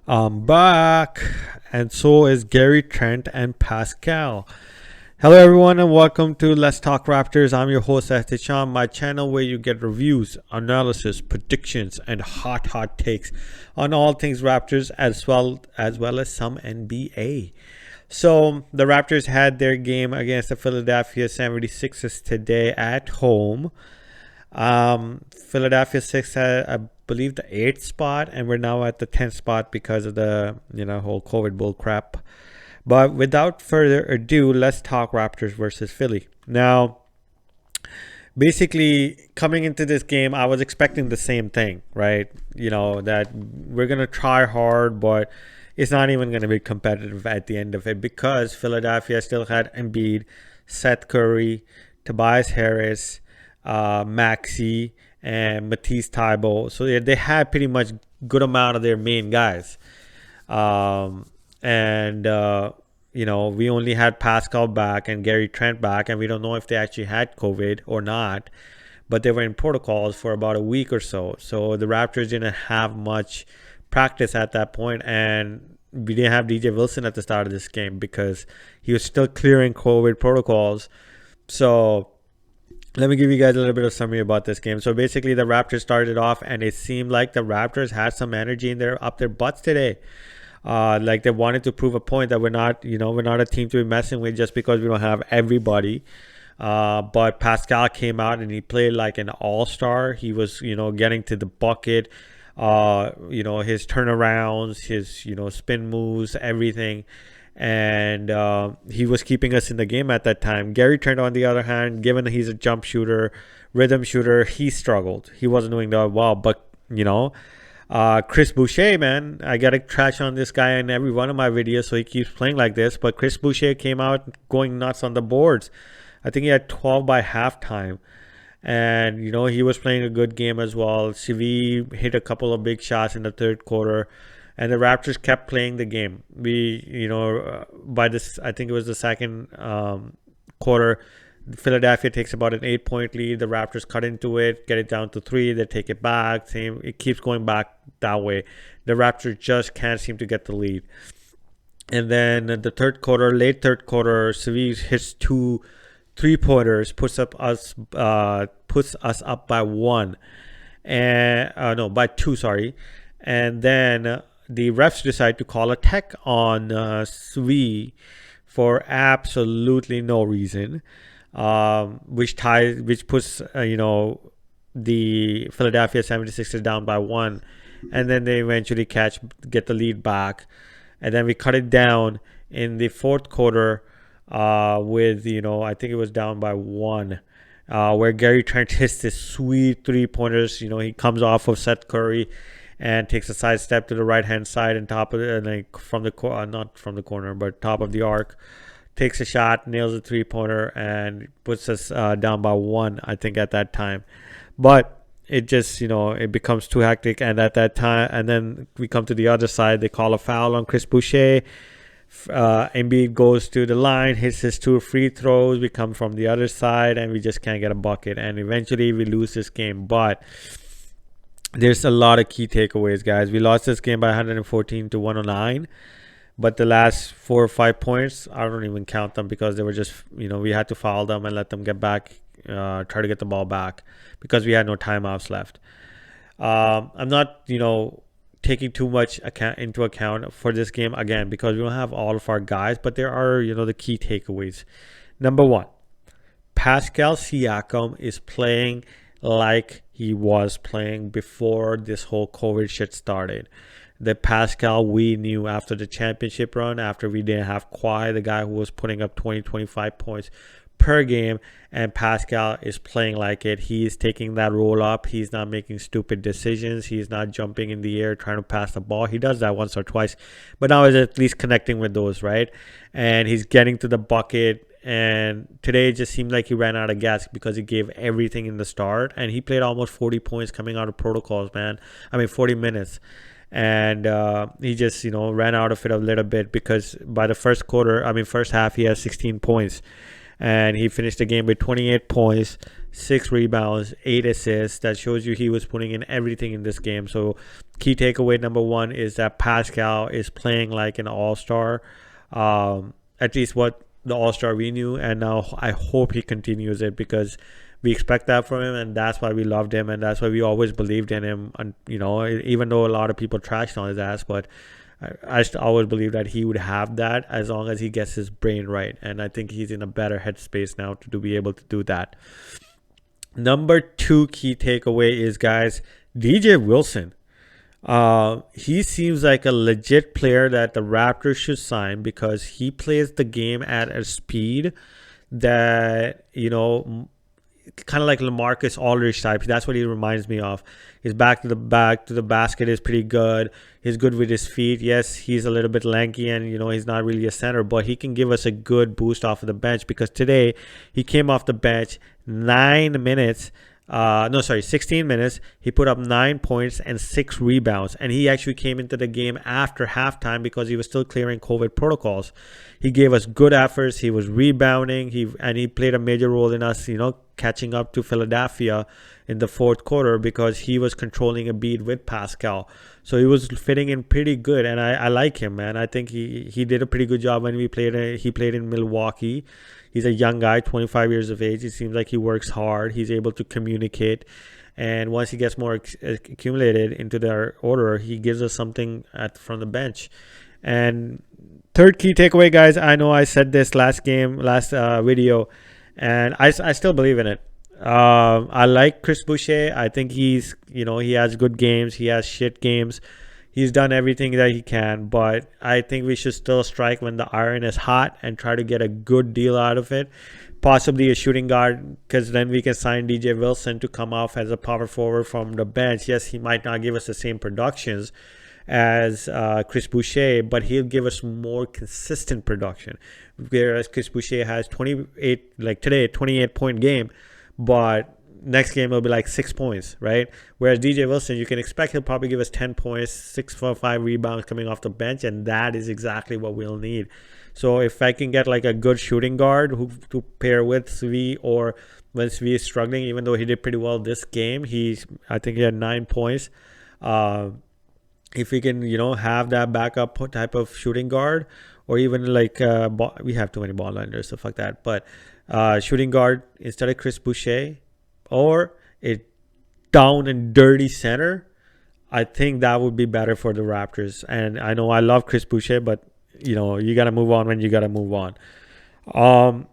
I'm back, and so is Gary Trent and Pascal. Hello, everyone, and welcome to Let's Talk Raptors. I'm your host, Esteban, my channel where you get reviews, analysis, predictions, and hot takes on all things Raptors as well as some NBA. So the Raptors had their game against the Philadelphia 76ers today at home. Philadelphia 6 had, I believe, the 8th spot, and we're now at the 10th spot because of the whole COVID bull crap. But without further ado, let's talk Raptors versus Philly. Now, basically, coming into this game, I was expecting the same thing, right? That we're gonna try hard, but it's not even gonna be competitive at the end of it because Philadelphia still had Embiid, Seth Curry, Tobias Harris, Maxi, and Matisse Thybulle. So they had pretty much good amount of their main guys. And we only had Pascal back and Gary Trent back, and we don't know if they actually had COVID or not. But they were in protocols for about a week or so. So the Raptors didn't have much practice at that point, and we didn't have DJ Wilson at the start of this game because he was still clearing COVID protocols. So let me give you guys a little bit of summary about this game. So basically, the Raptors started off, and it seemed like the Raptors had some energy in up their butts today. Like they wanted to prove a point that we're not a team to be messing with just because we don't have everybody. But Pascal came out and he played like an all-star. He was, getting to the bucket. His turnarounds, his, spin moves, everything. And he was keeping us in the game at that time. Gary Trent, on the other hand, given he's a jump shooter, rhythm shooter, he struggled. He wasn't doing that well. But, Chris Boucher, man, I got to trash on this guy in every one of my videos, so he keeps playing like this. But Chris Boucher came out going nuts on the boards. I think he had 12 by halftime. And, he was playing a good game as well. CV hit a couple of big shots in the third quarter. And the Raptors kept playing the game. By this, I think it was the second quarter, Philadelphia takes about an 8-point lead. The Raptors cut into it, get it down to 3. They take it back. It keeps going back that way. The Raptors just can't seem to get the lead. And then the late third quarter, Seville hits 2 3-pointers, puts us up by 1, and by 2. Sorry, and then the refs decide to call a tech on Svi for absolutely no reason, which puts the Philadelphia 76ers down by 1, and then they eventually get the lead back, and then we cut it down in the fourth quarter with I think it was down by 1. Where Gary Trent hits this sweet 3-pointers. He comes off of Seth Curry and takes a side step to the right hand side and top of it, like from the not from the corner, but top of the arc. Takes a shot, nails a 3-pointer, and puts us down by 1. I think at that time, but it just it becomes too hectic. And at that time, and then we come to the other side. They call a foul on Chris Boucher. Embiid goes to the line, hits his 2 free throws. We come from the other side, and we just can't get a bucket. And eventually, we lose this game. But there's a lot of key takeaways, guys. We lost this game by 114 to 109. But the last 4 or 5 points, I don't even count them because they were just, we had to foul them and let them get back, try to get the ball back because we had no timeouts left. I'm not, taking too much into account for this game again because we don't have all of our guys, but there are the key takeaways. Number 1, Pascal Siakam is playing like he was playing before this whole COVID shit started. The Pascal we knew after the championship run, after we didn't have Kawhi, the guy who was putting up 20-25 points per game, and Pascal is playing like it. He's taking that roll up. He's not making stupid decisions. He's not jumping in the air trying to pass the ball. He does that once or twice, but now he's at least connecting with those, right? And he's getting to the bucket. And today it just seemed like he ran out of gas because he gave everything in the start, and he played almost 40 points coming out of protocols, man. 40 minutes. And he just, ran out of it a little bit because by the first half, he has 16 points. And he finished the game with 28 points, 6 rebounds, 8 assists. That shows you he was putting in everything in this game. So key takeaway number one is that Pascal is playing like an all-star, at least what the all-star we knew, and now I hope he continues it, because we expect that from him, and that's why we loved him, and that's why we always believed in him. And even though a lot of people trashed on his ass, but I just always believed that he would have that as long as he gets his brain right, and I think he's in a better headspace now to be able to do that. Number two key takeaway is, guys, DJ Wilson. He seems like a legit player that the Raptors should sign, because he plays the game at a speed that, kind of like LaMarcus Aldridge type. That's what he reminds me of. His back to the basket is pretty good. He's good with his feet. Yes, he's a little bit lanky, and he's not really a center, but he can give us a good boost off of the bench, because today he came off the bench 16 minutes. He put up 9 points and 6 rebounds, and he actually came into the game after halftime because he was still clearing COVID protocols. He gave us good efforts. He was rebounding. He played a major role in us, catching up to Philadelphia in the fourth quarter, because he was controlling a beat with Pascal. So he was fitting in pretty good, and I like him, man. I think he did a pretty good job when he played in Milwaukee. He's a young guy, 25 years of age. It seems like he works hard. He's able to communicate. And once he gets more accumulated into their order, he gives us something from the bench. And third key takeaway, guys, I know I said this last video, and I still believe in it. I like Chris Boucher. I think he has good games. He has shit games. He's done everything that he can, but I think we should still strike when the iron is hot and try to get a good deal out of it. Possibly a shooting guard, because then we can sign DJ Wilson to come off as a power forward from the bench. Yes, he might not give us the same productions as Chris Boucher, but he'll give us more consistent production. Whereas Chris Boucher has 28-point game, but next game will be like 6 points, right? Whereas DJ Wilson, you can expect he'll probably give us 10 points, 6 for 5 rebounds coming off the bench, and that is exactly what we'll need. So if I can get like a good shooting guard to pair with Svi, or when Svi is struggling, even though he did pretty well this game, I think he had 9 points. If we can, have that backup type of shooting guard, or even like we have too many ball lenders, so fuck that. But shooting guard instead of Chris Boucher, or a down and dirty center, I think that would be better for the Raptors. And I know I love Chris Boucher, but you got to move on when you got to move on.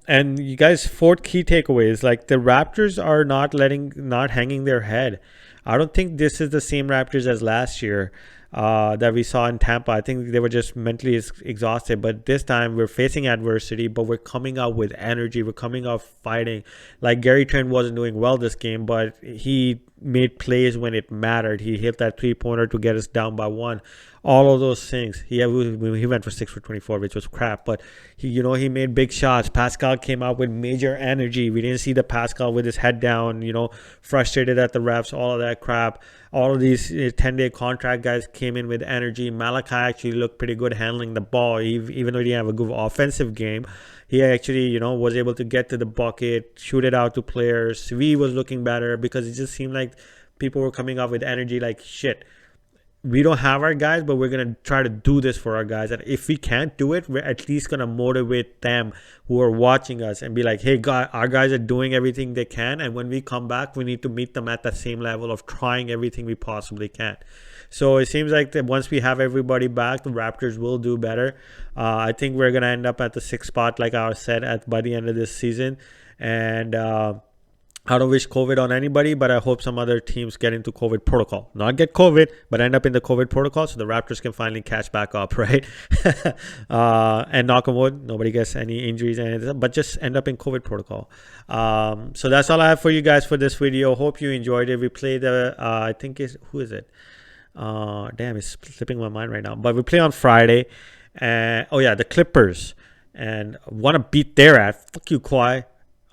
And you guys, fourth key takeaway is, like, the Raptors are not hanging their head. I don't think this is the same Raptors as last year that we saw in Tampa. I think they were just mentally exhausted, but this time we're facing adversity, but we're coming out with energy. We're coming out fighting. Like, Gary Trent wasn't doing well this game, but he made plays when it mattered. He hit that 3-pointer to get us down by 1. All of those things. He went for 6 for 24, which was crap, but he made big shots. Pascal came out with major energy. We didn't see the Pascal with his head down, frustrated at the refs, all of that crap. All of these 10-day contract guys came in with energy. Malachi actually looked pretty good handling the ball, even though he didn't have a good offensive game. He actually, was able to get to the bucket, shoot it out to players. Svi was looking better, because it just seemed like people were coming up with energy like, shit, we don't have our guys, but we're going to try to do this for our guys. And if we can't do it, we're at least going to motivate them who are watching us and be like, hey, God, our guys are doing everything they can. And when we come back, we need to meet them at that same level of trying everything we possibly can. So it seems like that once we have everybody back, the Raptors will do better. I think we're going to end up at the 6th spot, like I said, by the end of this season. And I don't wish COVID on anybody, but I hope some other teams get into COVID protocol. Not get COVID, but end up in the COVID protocol so the Raptors can finally catch back up, right? And knock on wood, nobody gets any injuries, but just end up in COVID protocol. So that's all I have for you guys for this video. Hope you enjoyed it. We played who is it? Damn, it's slipping my mind right now. But we play on Friday. The Clippers. And want to beat their ass. Fuck you, Kawhi.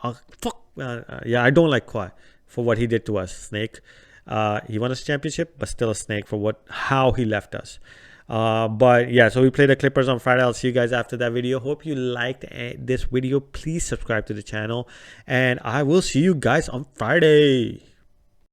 I don't like Kawhi for what he did to us, Snake. He won us a championship, but still a snake for how he left us. But yeah, so we play the Clippers on Friday. I'll see you guys after that video. Hope you liked this video. Please subscribe to the channel, and I will see you guys on Friday.